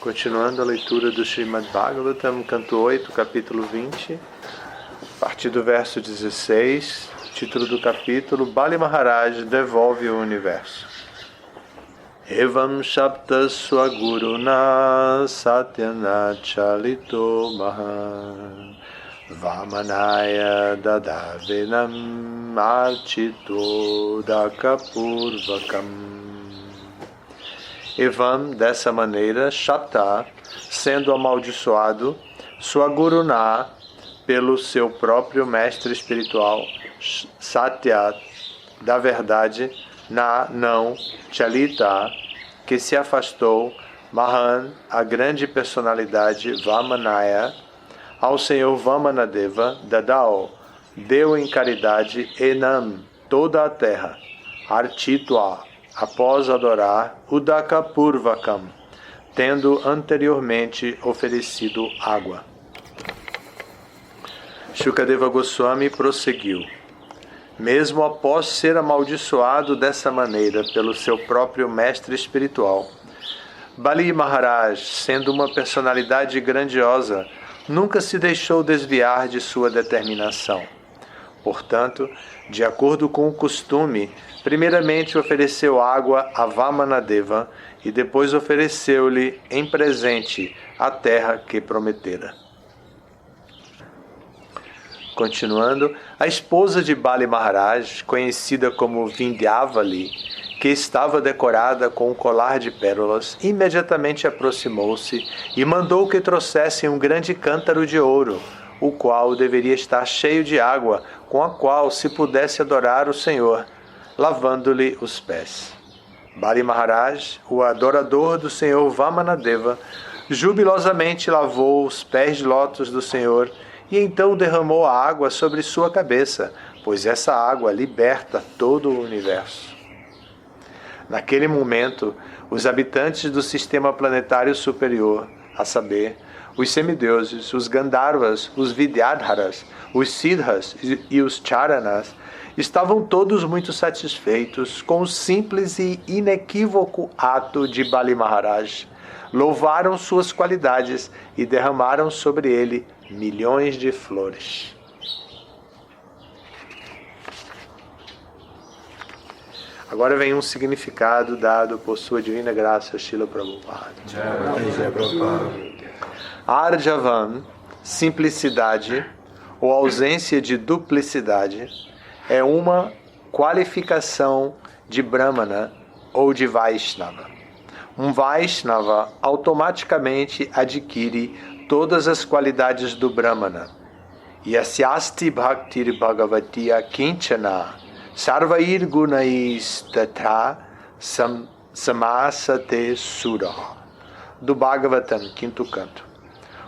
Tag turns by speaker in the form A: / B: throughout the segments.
A: Continuando a leitura do Srimad Bhagavatam, canto 8, capítulo 20, a partir do verso 16, título do capítulo: Bali Maharaj devolve o universo. Evam Shabda Swaguruna Satyana Chalito Mahan Vamanaya Dadavinam Archito Dakapurvakam. Evam, dessa maneira, Shapta, sendo amaldiçoado, Swaguruna, pelo seu próprio mestre espiritual, Satya, da verdade, não, Chalita, que se afastou, Mahan, a grande personalidade, Vamanaya, ao senhor Vamanadeva, Dadao, deu em caridade Enam, toda a terra, Architwa, após adorar Udaka Purvakam, tendo anteriormente oferecido água. Shukadeva Goswami prosseguiu. Mesmo após ser amaldiçoado dessa maneira pelo seu próprio mestre espiritual, Bali Maharaj, sendo uma personalidade grandiosa, nunca se deixou desviar de sua determinação. Portanto, de acordo com o costume, primeiramente ofereceu água a Vamanadeva e depois ofereceu-lhe em presente a terra que prometera. Continuando, a esposa de Bali Maharaj, conhecida como Vindhyavali, que estava decorada com um colar de pérolas, imediatamente aproximou-se e mandou que trouxessem um grande cântaro de ouro, o qual deveria estar cheio de água, com a qual se pudesse adorar o Senhor, lavando-lhe os pés. Bali Maharaj, o adorador do Senhor Vamanadeva, jubilosamente lavou os pés de lótus do Senhor e então derramou a água sobre sua cabeça, pois essa água liberta todo o universo. Naquele momento, os habitantes do sistema planetário superior, a saber, os semideuses, os Gandharvas, os Vidyadharas, os Siddhas e os Charanas, estavam todos muito satisfeitos com o simples e inequívoco ato de Bali Maharaj. Louvaram suas qualidades e derramaram sobre ele milhões de flores. Agora vem um significado dado por sua divina graça, Srila Prabhupada. Jai Prabhupada. Arjavan, simplicidade ou ausência de duplicidade, é uma qualificação de Brahmana ou de Vaishnava. Um Vaishnava automaticamente adquire todas as qualidades do Brahmana. Yasyasti bhaktir bhagavatia kinchana sarvair gunais tatha samasate sura. Do Bhagavatam, quinto canto.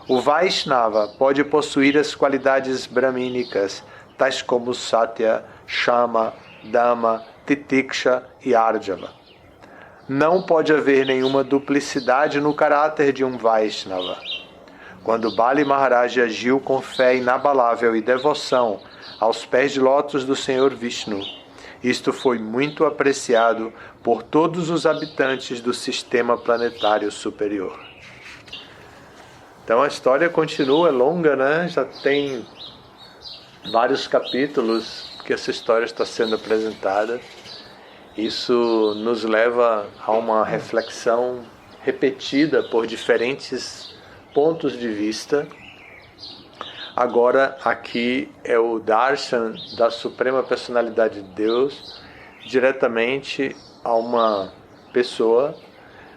A: O Vaishnava pode possuir as qualidades brahmínicas, tais como Satya, Shama, Dhamma, Titiksha e Arjava. Não pode haver nenhuma duplicidade no caráter de um Vaishnava. Quando Bali Maharaj agiu com fé inabalável e devoção aos pés de lótus do Senhor Vishnu, isto foi muito apreciado por todos os habitantes do sistema planetário superior. Então a história continua, é longa, né? Já tem vários capítulos que essa história está sendo apresentada. Isso nos leva a uma reflexão repetida por diferentes pontos de vista. Agora aqui é o darshan da Suprema Personalidade de Deus diretamente a uma pessoa,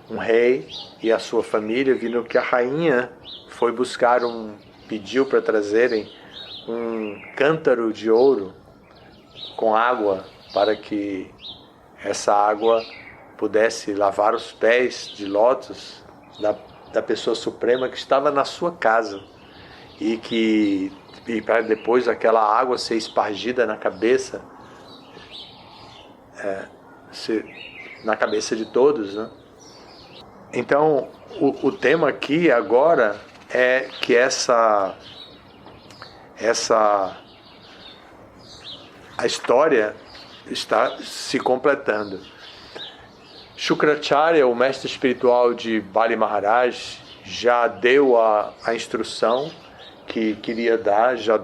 A: um rei e a sua família, vindo que a rainha foi buscar pediu para trazerem um cântaro de ouro com água para que essa água pudesse lavar os pés de lótus da pessoa suprema que estava na sua casa e para depois aquela água ser espargida na cabeça na cabeça de todos, né? Então o tema aqui agora é que a história está se completando. Shukracharya, o mestre espiritual de Bali Maharaj, já deu a instrução que queria dar, já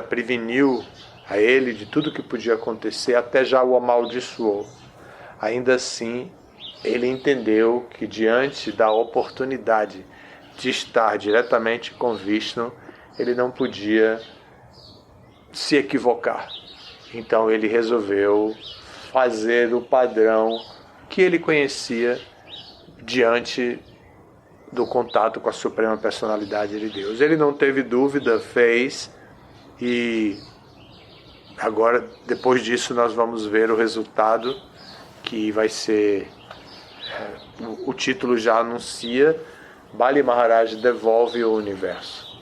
A: preveniu a ele de tudo que podia acontecer, até já o amaldiçoou. Ainda assim, ele entendeu que diante da oportunidade de estar diretamente com Vishnu, ele não podia se equivocar. Então ele resolveu fazer o padrão que ele conhecia diante do contato com a Suprema Personalidade de Deus. Ele não teve dúvida, fez, e agora, depois disso, nós vamos ver o resultado, que vai ser, o título já anuncia, Bali Maharaj devolve o universo.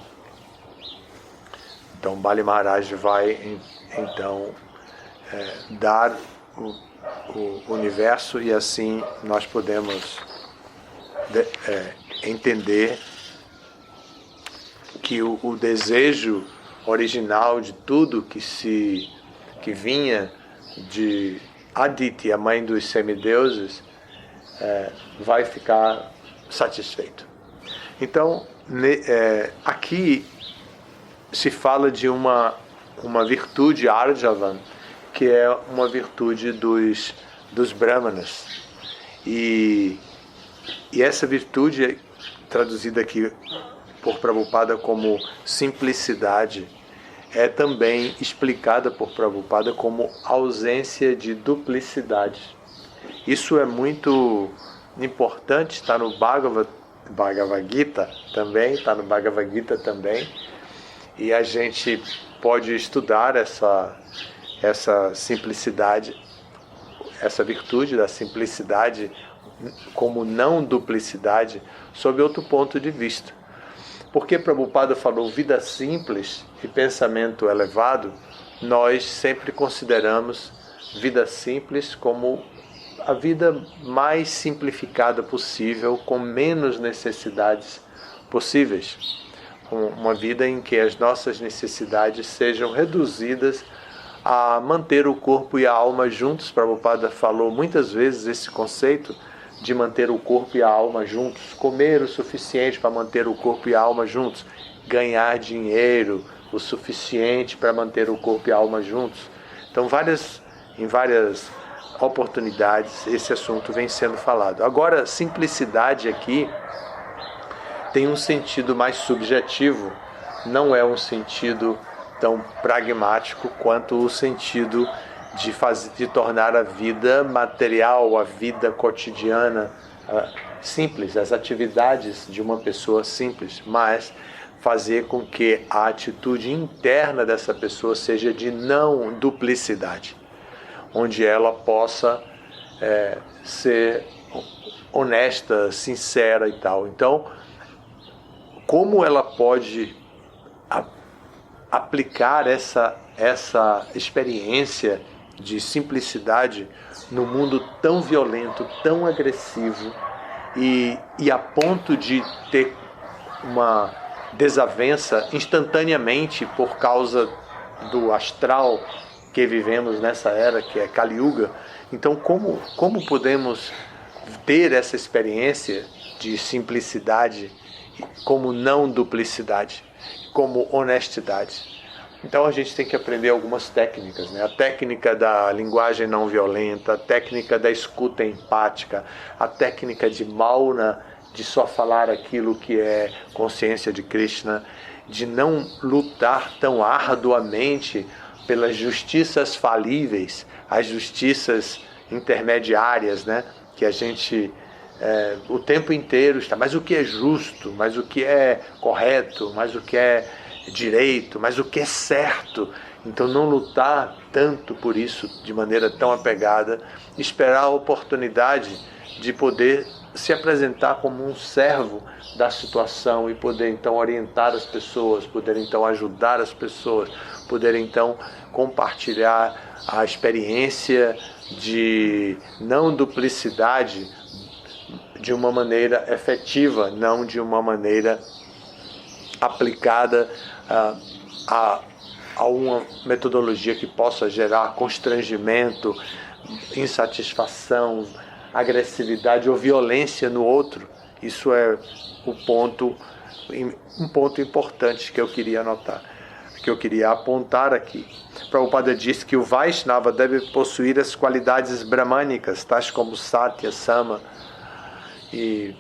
A: Então, Bali Maharaj vai, então, dar o universo, e assim nós podemos entender que o desejo original de tudo que vinha de Aditi, a mãe dos semideuses, vai ficar satisfeito. Então, aqui se fala de uma virtude Arjavan, que é uma virtude dos Brahmanas. E essa virtude, traduzida aqui por Prabhupada como simplicidade, é também explicada por Prabhupada como ausência de duplicidade. Isso é muito importante, está no Bhagavad Gita também, e a gente pode estudar essa simplicidade, essa virtude da simplicidade como não duplicidade, sob outro ponto de vista. Porque Prabhupada falou vida simples e pensamento elevado, nós sempre consideramos vida simples como a vida mais simplificada possível, com menos necessidades possíveis. Uma vida em que as nossas necessidades sejam reduzidas a manter o corpo e a alma juntos. Prabhupada falou muitas vezes esse conceito de manter o corpo e a alma juntos, comer o suficiente para manter o corpo e a alma juntos, ganhar dinheiro o suficiente para manter o corpo e a alma juntos. Então, em várias oportunidades, esse assunto vem sendo falado. Agora, simplicidade aqui tem um sentido mais subjetivo, não é um sentido tão pragmático quanto o sentido de tornar a vida material, a vida cotidiana simples, as atividades de uma pessoa simples, mas fazer com que a atitude interna dessa pessoa seja de não duplicidade, onde ela possa ser honesta, sincera e tal. Então, como ela pode aplicar essa experiência de simplicidade no mundo tão violento, tão agressivo, e a ponto de ter uma desavença instantaneamente por causa do astral que vivemos nessa era, que é Kali Yuga. Então, como podemos ter essa experiência de simplicidade como não duplicidade, como honestidade? Então a gente tem que aprender algumas técnicas, né? A técnica da linguagem não violenta, a técnica da escuta empática, a técnica de Mauna, de só falar aquilo que é consciência de Krishna, de não lutar tão arduamente pelas justiças falíveis, as justiças intermediárias, né? Que a gente o tempo inteiro está, mas o que é justo, mas o que é correto, mas o que é direito, mas o que é certo. Então não lutar tanto por isso de maneira tão apegada, esperar a oportunidade de poder se apresentar como um servo da situação e poder então orientar as pessoas, poder então ajudar as pessoas, poder então compartilhar a experiência de não duplicidade de uma maneira efetiva, não de uma maneira aplicada a uma metodologia que possa gerar constrangimento, insatisfação, agressividade ou violência no outro. Isso é um ponto importante que eu queria anotar, que eu queria apontar aqui. Prabhupada diz que o Vaishnava deve possuir as qualidades brahmânicas, tais como Satya, Sama. E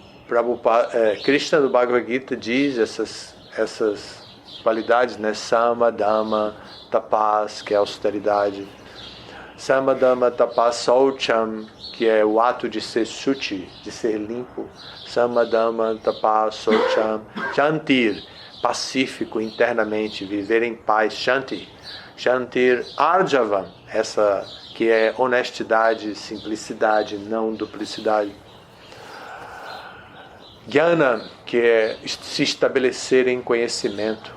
A: Krishna do Bhagavad Gita diz essas qualidades, né? Sama, Dhamma, Tapas, que é austeridade. Sama, Dhamma, Tapas, Saucham, que é o ato de ser shuchi, de ser limpo. Sama, Dhamma, Tapas, Saucham. Shantir, pacífico internamente, viver em paz. Shanti. Shantir Arjavam, essa que é honestidade, simplicidade, não duplicidade. Jnana, que é se estabelecer em conhecimento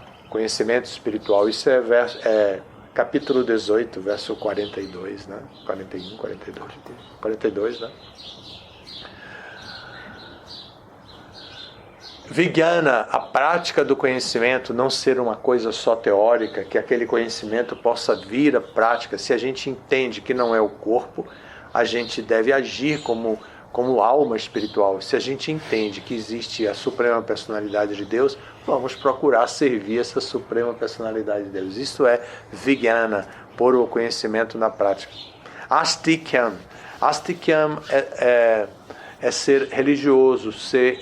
A: espiritual. Isso é capítulo 18, verso 42, né? 41, 42. 42, né? Vijnana, a prática do conhecimento, não ser uma coisa só teórica, que aquele conhecimento possa vir à prática. Se a gente entende que não é o corpo, a gente deve agir como alma espiritual. Se a gente entende que existe a Suprema Personalidade de Deus, vamos procurar servir essa Suprema Personalidade de Deus. Isso é Vijnana, pôr o conhecimento na prática. Astikyam. Astikyam é ser religioso, ser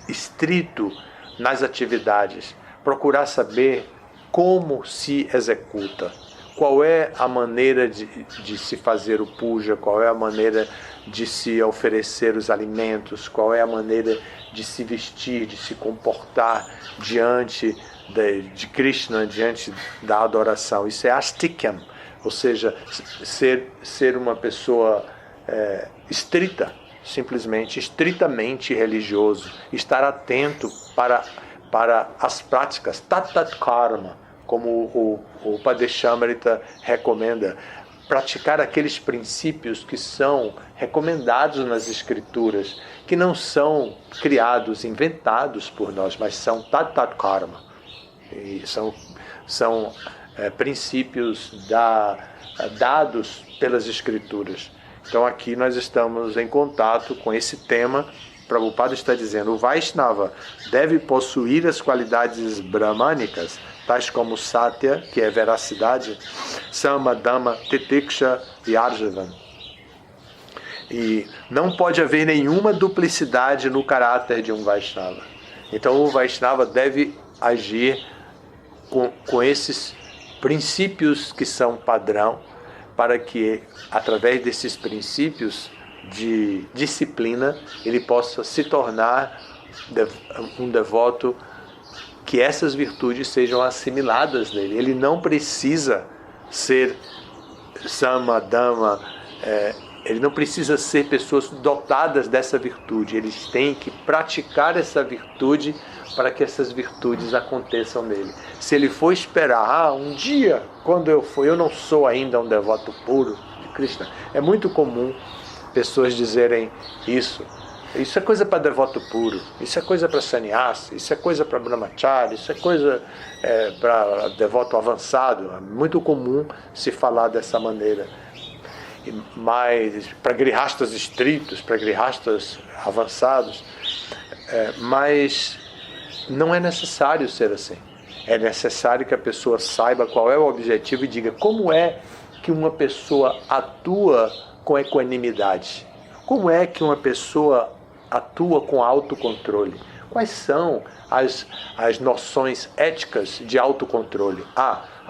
A: estrito nas atividades, procurar saber como se executa, qual é a maneira de se fazer o puja, qual é a maneira de se oferecer os alimentos, qual é a maneira de se vestir, de se comportar diante de Krishna, diante da adoração. Isso é astikyam, ou seja, ser uma pessoa estrita, simplesmente estritamente religioso, estar atento para as práticas, tat karma, como o Padeshamrita recomenda, praticar aqueles princípios que são recomendados nas escrituras, que não são criados, inventados por nós, mas são tat karma, e são princípios dados pelas escrituras. Então aqui nós estamos em contato com esse tema. Prabhupada está dizendo, o Vaishnava deve possuir as qualidades brahmânicas, tais como Satya, que é veracidade, Sama, Dhamma, Titiksha e Arjavan. E não pode haver nenhuma duplicidade no caráter de um Vaishnava. Então o Vaishnava deve agir com esses princípios que são padrão, para que, através desses princípios de disciplina, ele possa se tornar um devoto, que essas virtudes sejam assimiladas nele. Ele não precisa ser Sama, Dhamma, ele não precisa ser pessoas dotadas dessa virtude. Eles têm que praticar essa virtude para que essas virtudes aconteçam nele. Se ele for esperar, um dia, quando eu não sou ainda um devoto puro de Krishna. É muito comum pessoas dizerem isso. Isso é coisa para devoto puro, isso é coisa para sannyasi, isso é coisa para brahmachari, isso é coisa para devoto avançado. É muito comum se falar dessa maneira. Mas para grihastas estritos, para grihastas avançados, mas não é necessário ser assim. É necessário que a pessoa saiba qual é o objetivo e diga como é que uma pessoa atua com equanimidade. Como é que uma pessoa atua com autocontrole? Quais são as noções éticas de autocontrole?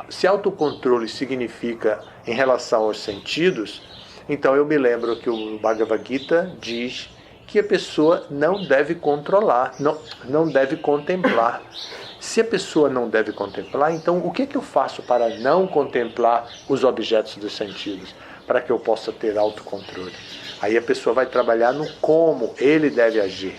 A: Se autocontrole significa em relação aos sentidos, então eu me lembro que o Bhagavad Gita diz que a pessoa não deve controlar, não deve contemplar. Se a pessoa não deve contemplar, então o que eu faço para não contemplar os objetos dos sentidos? Para que eu possa ter autocontrole. Aí a pessoa vai trabalhar no como ele deve agir.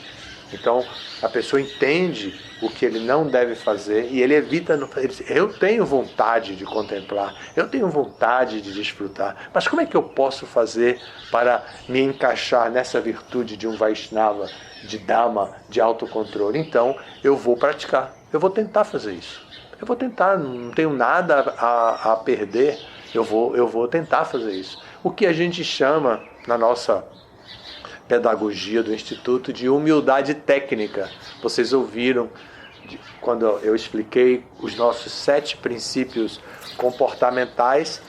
A: Então a pessoa entende o que ele não deve fazer e ele evita. Ele diz, eu tenho vontade de contemplar, eu tenho vontade de desfrutar, mas como é que eu posso fazer para me encaixar nessa virtude de um Vaishnava, de Dhamma, de autocontrole? Então eu vou praticar, eu vou tentar fazer isso. Não tenho nada a perder, eu vou tentar fazer isso. o que a gente chama, na nossa pedagogia do Instituto, de humildade técnica. Vocês ouviram quando eu expliquei os nossos 7 princípios comportamentais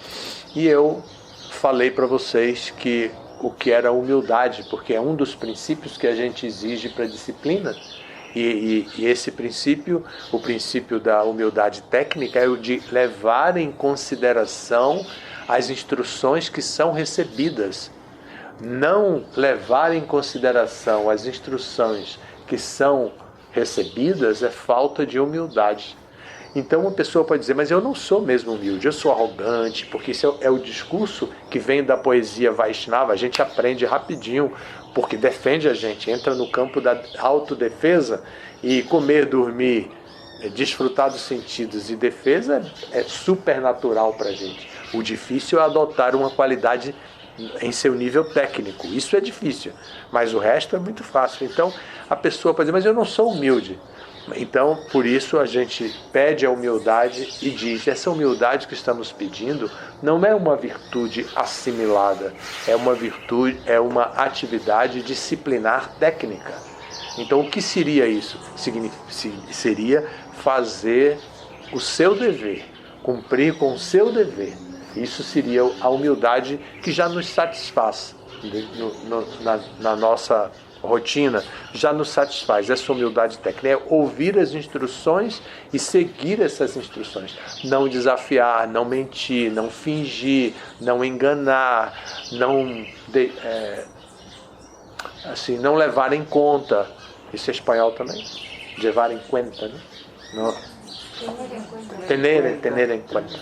A: e eu falei para vocês que o que era humildade, porque é um dos princípios que a gente exige para a disciplina. E esse princípio, o princípio da humildade técnica, é o de levar em consideração as instruções que são recebidas. Não levar em consideração as instruções que são recebidas é falta de humildade. Então uma pessoa pode dizer, mas eu não sou mesmo humilde, eu sou arrogante, porque isso é o discurso que vem da poesia Vaishnava, a gente aprende rapidinho, porque defende a gente, entra no campo da autodefesa, e comer, dormir, desfrutar dos sentidos e defesa é supernatural para a gente. O difícil é adotar uma qualidade em seu nível técnico, isso é difícil, mas o resto é muito fácil. Então a pessoa pode dizer, mas eu não sou humilde. Então, por isso a gente pede a humildade e diz, essa humildade que estamos pedindo não é uma virtude assimilada, é uma virtude, é uma atividade disciplinar técnica. Então, o que seria isso? Seria fazer o seu dever, cumprir com o seu dever. Isso seria a humildade que já nos satisfaz na nossa rotina, já nos satisfaz. Essa humildade técnica é ouvir as instruções e seguir essas instruções. Não desafiar, não mentir, não fingir, não enganar, não levar em conta. Isso é espanhol também? Levar em conta, né? Não. Tener em conta.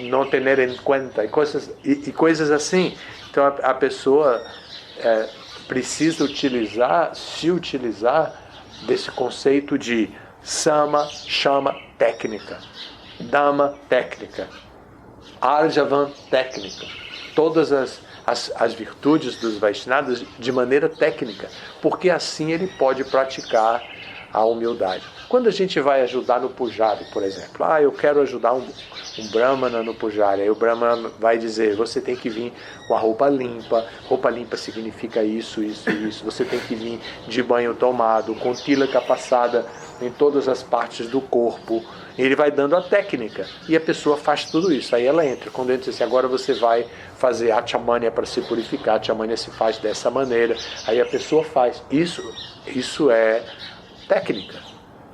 A: Não tener em conta. E coisas assim. Então a pessoa precisa se utilizar desse conceito de sama, chama, técnica, dama, técnica, arjavan, técnica. Todas as virtudes dos Vaishnavas de maneira técnica, porque assim ele pode praticar a humildade. Quando a gente vai ajudar no pujari, por exemplo, eu quero ajudar um brahmana no pujari, aí o brahmana vai dizer, você tem que vir com a roupa limpa significa isso, você tem que vir de banho tomado, com tilaka passada em todas as partes do corpo. Ele vai dando a técnica e a pessoa faz tudo isso. Aí ela entra, quando ele diz assim, agora você vai fazer achamanya para se purificar, achamanya se faz dessa maneira, aí a pessoa faz. Isso é técnica.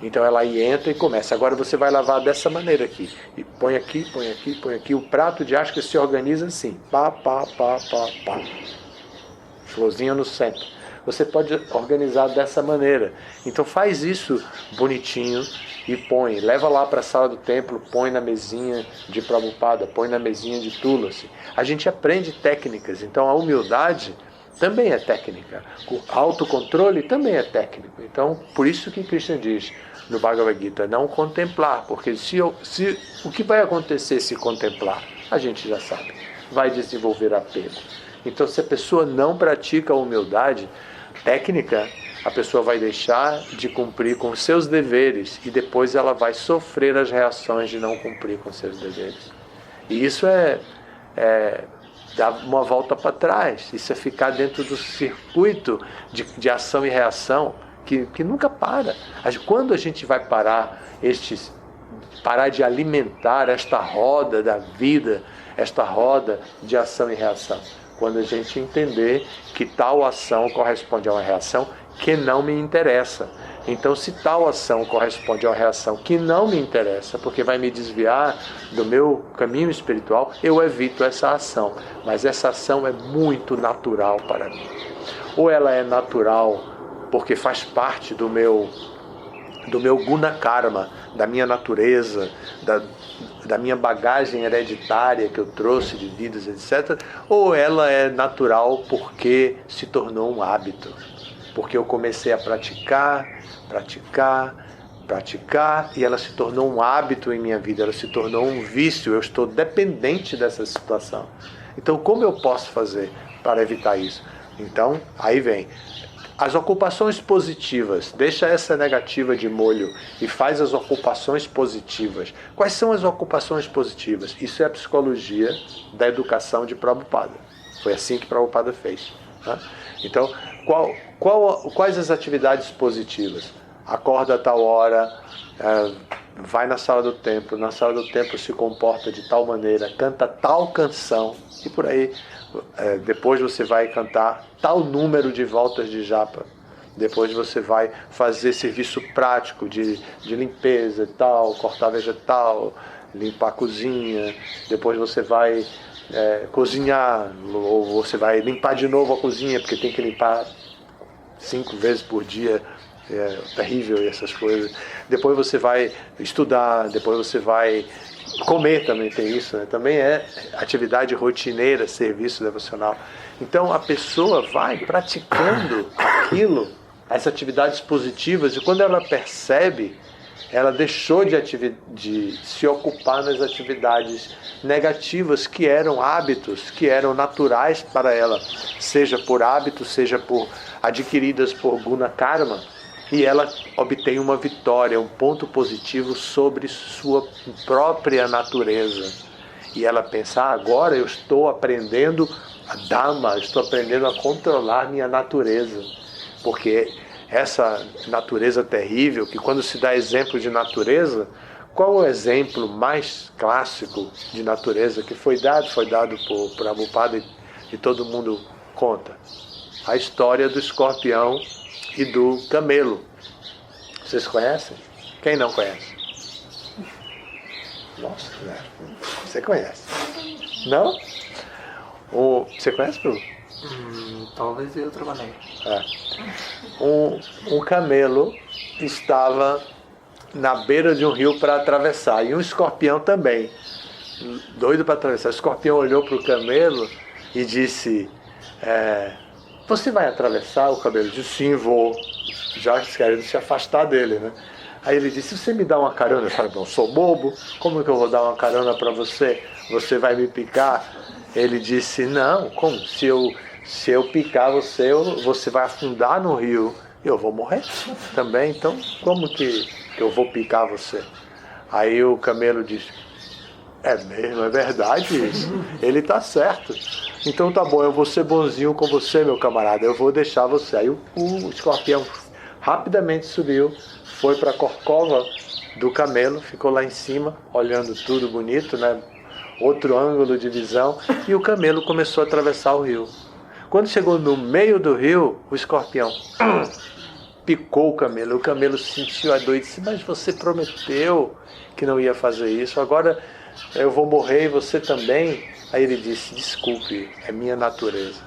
A: Então ela aí entra e começa. Agora você vai lavar dessa maneira aqui. E põe aqui, põe aqui, põe aqui. O prato de asca se organiza assim. Pá, pá, pá, pá, pá. Florzinha no centro. Você pode organizar dessa maneira. Então faz isso bonitinho e põe. Leva lá para a sala do templo, põe na mesinha de Prabhupada, põe na mesinha de Tulasi. A gente aprende técnicas. Então a humildade também é técnica. O autocontrole também é técnico. Então, por isso que Krishna diz no Bhagavad Gita, não contemplar, porque o que vai acontecer se contemplar? A gente já sabe. Vai desenvolver apego. Então, se a pessoa não pratica a humildade técnica, a pessoa vai deixar de cumprir com seus deveres e depois ela vai sofrer as reações de não cumprir com seus deveres. E isso dá uma volta para trás. Isso é ficar dentro do circuito de ação e reação que nunca para. Quando a gente vai parar de alimentar esta roda da vida, esta roda de ação e reação? Quando a gente entender que tal ação corresponde a uma reação que não me interessa. Então, se tal ação corresponde a uma reação que não me interessa, porque vai me desviar do meu caminho espiritual, eu evito essa ação. Mas essa ação é muito natural para mim. Ou ela é natural porque faz parte do meu guna karma, da minha natureza, da minha bagagem hereditária que eu trouxe de vidas, etc. Ou ela é natural porque se tornou um hábito. Porque eu comecei a praticar, e ela se tornou um hábito em minha vida, ela se tornou um vício, eu estou dependente dessa situação. Então, como eu posso fazer para evitar isso? Então, aí vem, as ocupações positivas, deixa essa negativa de molho e faz as ocupações positivas. Quais são as ocupações positivas? Isso é a psicologia da educação de Prabhupada. Foi assim que Prabhupada fez. Né? Então, quais as atividades positivas? Acorda a tal hora, vai na sala do templo se comporta de tal maneira, canta tal canção, e por aí. Depois você vai cantar tal número de voltas de japa. Depois você vai fazer serviço prático de limpeza e tal, cortar vegetal, limpar a cozinha. Depois você vai cozinhar, ou você vai limpar de novo a cozinha, porque tem que limpar 5 vezes por dia. É terrível essas coisas. Depois você vai estudar, depois você vai comer, também tem isso, né? Também é atividade rotineira, serviço devocional. Então a pessoa vai praticando aquilo, as atividades positivas, e quando ela percebe, ela deixou de se ocupar nas atividades negativas, que eram hábitos, que eram naturais para ela, seja por hábito, seja por adquiridas por guna karma. E ela obtém uma vitória, um ponto positivo sobre sua própria natureza. E ela pensa, agora eu estou aprendendo a Dhamma, estou aprendendo a controlar minha natureza. Porque essa natureza terrível, que quando se dá exemplo de natureza, qual o exemplo mais clássico de natureza que foi dado por Prabhupada e todo mundo conta? A história do escorpião e do camelo. Vocês conhecem? Quem não conhece? Nossa, você conhece? Não? Você conhece, Bruno?
B: Talvez de outra maneira.
A: Um camelo estava na beira de um rio para atravessar, e um escorpião também, doido para atravessar. O escorpião olhou para o camelo e disse, você vai atravessar? O camelo disse, sim, vou. Já querendo se afastar dele, né? Aí ele disse, você me dá uma carona? Eu falei, não, sou bobo, como que eu vou dar uma carona para você? Você vai me picar? Ele disse, não, como? Se eu picar você vai afundar no rio, eu vou morrer também, então como que eu vou picar você? Aí o camelo disse, é mesmo, é verdade isso, ele está certo. Então tá bom, eu vou ser bonzinho com você, meu camarada, eu vou deixar você. Aí o escorpião rapidamente subiu, foi para a corcova do camelo, ficou lá em cima, olhando tudo bonito, né? Outro ângulo de visão, e o camelo começou a atravessar o rio. Quando chegou no meio do rio, o escorpião picou o camelo sentiu a dor e disse, mas você prometeu que não ia fazer isso, agora eu vou morrer e você também. Aí ele disse, desculpe, é minha natureza.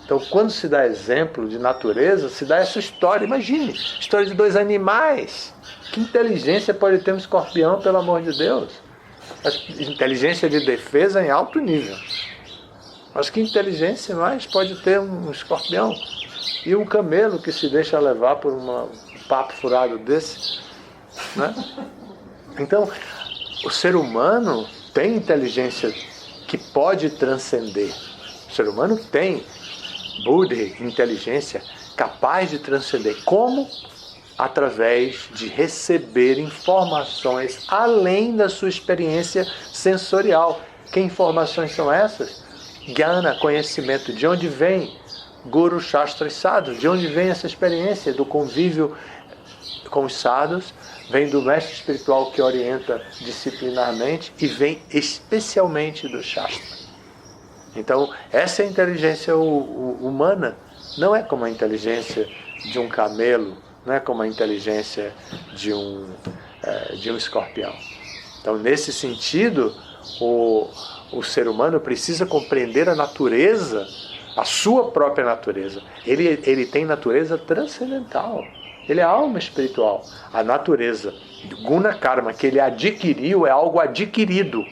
A: Então, quando se dá exemplo de natureza, se dá essa história. Imagine, história de 2 animais. Que inteligência pode ter um escorpião, pelo amor de Deus? Inteligência de defesa em alto nível. Mas que inteligência mais pode ter um escorpião? E um camelo que se deixa levar por um papo furado desse? Né? Então, o ser humano tem inteligência que pode transcender. O ser humano tem buddhi, inteligência capaz de transcender. Como? Através de receber informações além da sua experiência sensorial. Que informações são essas? Jnana, conhecimento. De onde vem? Guru, Shastra e Sadhu. De onde vem essa experiência do convívio com os sadhus? Vem do mestre espiritual que orienta disciplinarmente e vem especialmente do Shastra. Então, essa é a inteligência humana. Não é como a inteligência de um camelo, não é como a inteligência de um escorpião. Então, nesse sentido, o ser humano precisa compreender a natureza, a sua própria natureza. Ele tem natureza transcendental. Ele é alma espiritual. A natureza guna karma que ele adquiriu é algo adquirido.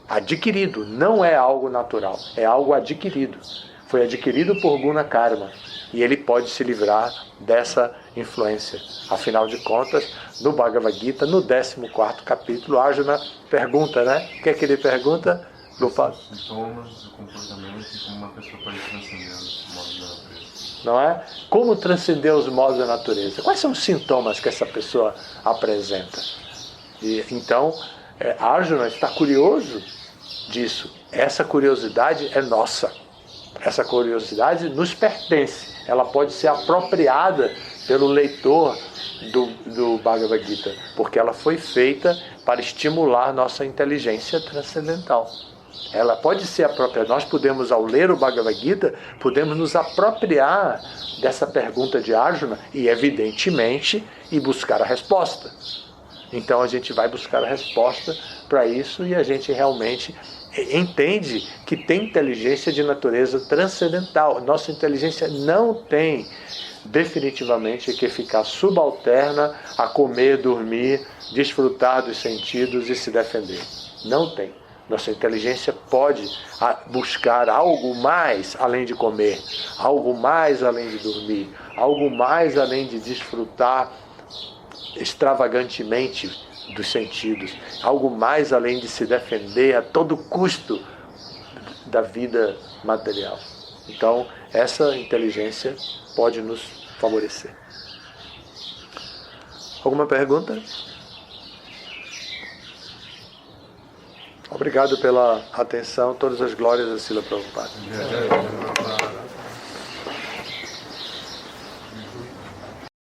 A: Adquirido, não é algo natural, é algo adquirido. Foi adquirido por guna karma e ele pode se livrar dessa influência. Afinal de contas, no Bhagavad Gita, no 14º capítulo, Arjuna pergunta, né? O que é que ele pergunta?
C: Sintomas do comportamento e como uma pessoa pode transcender o modo da natureza.
A: não é? Como transcender os modos da natureza? Quais são os sintomas que essa pessoa apresenta? E, então, Arjuna está curioso disso. Essa curiosidade é nossa. Essa curiosidade nos pertence. Ela pode ser apropriada pelo leitor do Bhagavad Gita, porque ela foi feita para estimular nossa inteligência transcendental. Ela pode ser apropriada. Nós podemos, ao ler o Bhagavad Gita, podemos nos apropriar dessa pergunta de Arjuna e, evidentemente, e buscar a resposta. Então a gente vai buscar a resposta para isso e a gente realmente entende que tem inteligência de natureza transcendental. Nossa inteligência não tem definitivamente que ficar subalterna a comer, dormir, desfrutar dos sentidos e se defender. Não tem. Nossa inteligência pode buscar algo mais além de comer, algo mais além de dormir, algo mais além de desfrutar extravagantemente dos sentidos, algo mais além de se defender a todo custo da vida material. Então, essa inteligência pode nos favorecer. Alguma pergunta? Obrigado pela atenção. Todas as glórias a Srila Prabhupada.